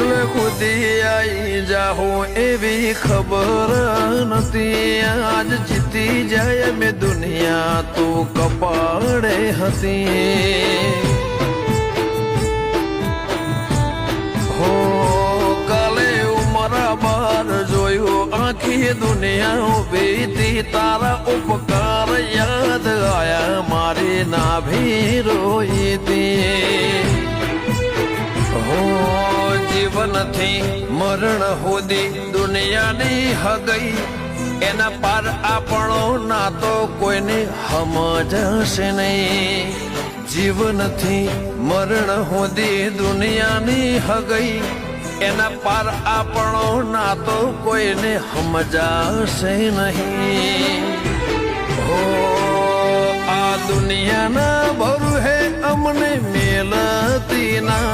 એટલે ખુદી આઈ જાહો એવી ખબર નથી આજ જીતી જાય મેં દુનિયા તું કપાળે હતી હો કાલે ઉમરા બાર જોયું આખી દુનિયા ઉભી હતી તારા ઉપકાર યાદ આયા મારી નાભી રોઈ હતી હો જીવનથી મરણ સુધી દુનિયાની હગઈ એના પાર આપણો નાતો કોઈને સમજશે નહીં જીવનથી મરણ સુધી દુનિયાની હગઈ એના પાર આપણો નાતો કોઈને સમજાશે નહીં હો આ દુનિયાના ભરું હે અમને મેલતી ના